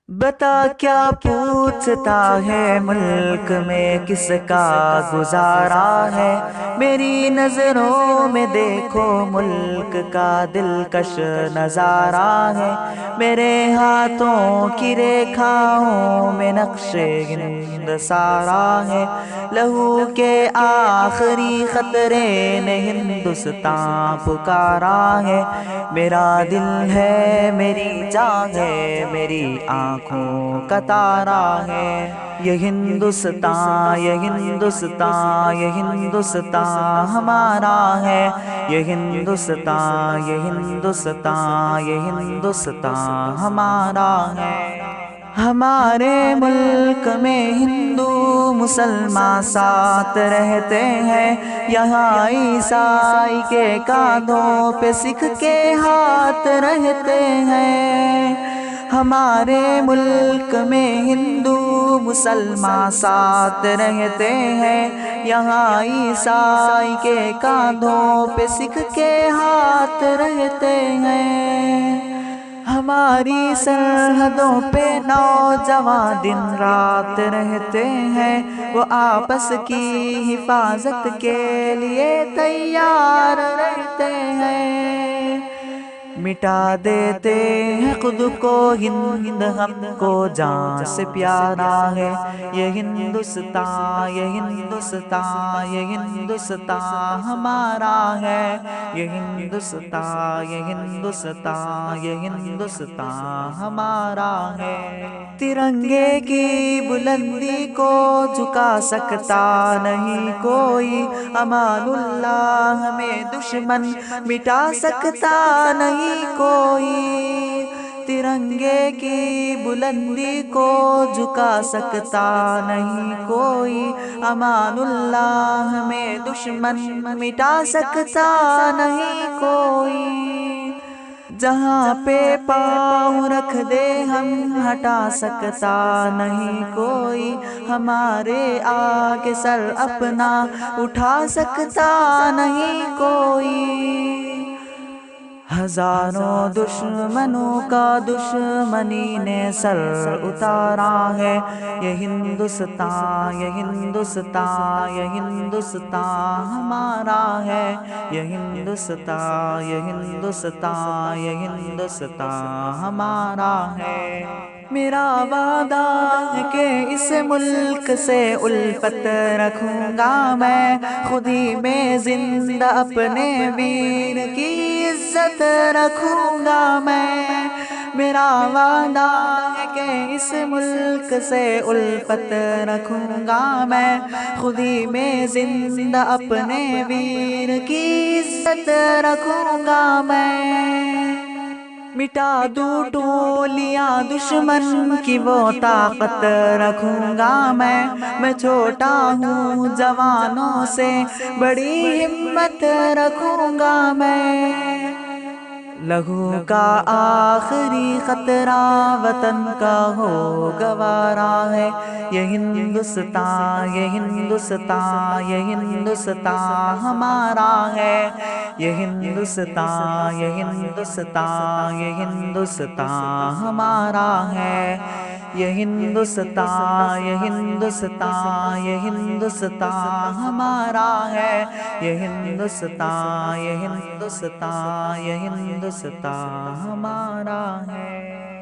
بتا کیا پوچھتا ہے ملک میں کس کا گزارا ہے، میری نظروں میں دیکھو ملک کا دلکش نظارہ ہے، میرے ہاتھوں کی ریکھاؤں میں نقش ہند سارا ہے، لہو کے آخری خطرے نے ہندوستان پکارا ہے، میرا دل ہے میری جان ہے میری آنکھوں کا تارا ہے، یہ ہندوستان یہ ہندوستان یہ ہندوستان ہمارا ہے، یہ ہندوستان یہ ہندوستان یہ ہندوستان ہمارا ہے۔ ہمارے ملک میں ہندو مسلمان ساتھ رہتے ہیں، یہاں عیسائی کے کاندھوں پہ سکھ کے ہاتھ رہتے ہیں، ہمارے ملک میں ہندو مسلمان ساتھ رہتے ہیں، یہاں عیسائی کے کاندھوں پہ سکھ کے ہاتھ رہتے ہیں، ہماری سرحدوں پہ نوجوان دن رات رہتے ہیں، وہ آپس کی حفاظت کے لیے تیار رہتے ہیں، مٹا دیتے ہیں خود کو ہند ہم کو جان سے پیارا ہے، یہ ہندوستان یہ ہندوستان یہ ہندوستان ہمارا ہے، یہ ہندوستان یہ ہندوستان یہ ہندوستان ہمارا ہے، ترنگے کی بلندی کو جھکا سکتا نہیں کوئی، امان اللہ ہمیں دشمن مٹا سکتا نہیں کوئی، ترنگے کی بلندی کو جھکا سکتا نہیں کوئی، امان اللہ ہمیں دشمن مٹا سکتا نہیں کوئی، جہاں پہ پاؤں رکھ دے ہم ہٹا سکتا نہیں کوئی، ہمارے آگے سر اپنا اٹھا سکتا نہیں کوئی، ہزاروں دشمنوں کا دشمنی نے سر اتارا ہے، یہ ہندوستان یہ ہندوستان یہ ہندوستان ہمارا ہے، یہ ہندوستان یہ ہندوستان یہ ہندوستان ہمارا ہے، میرا وعدہ ہے کہ اس ملک سے الفت رکھوں گا میں، خود ہی میں زندہ اپنے ویر کی عزت رکھوں گا میں، میرا وعدہ ہے کہ اس ملک سے الفت رکھوں گا میں، خود ہی میں زندہ اپنے ویر کی عزت رکھوں گا میں، مٹا دوں ٹولیاں دشمن کی وہ طاقت رکھوں گا میں چھوٹا ہوں جوانوں سے بڑی ہمت رکھوں گا میں، لہو کا آخری خطرہ وطن کا ہو گوارا ہے، یہ ہندوستان یہ ہندوستان یہ ہندوستان ہمارا ہے، یہ ہندوستان یہ ہندوستان یہ ہندوستان ہمارا ہے، یہ ہندوستان یہ ہندوستان یہ ہندوستان ہمارا ہے، یہ ہندوستان یہ ہندوستان یہ ہندوستان ہمارا ہے۔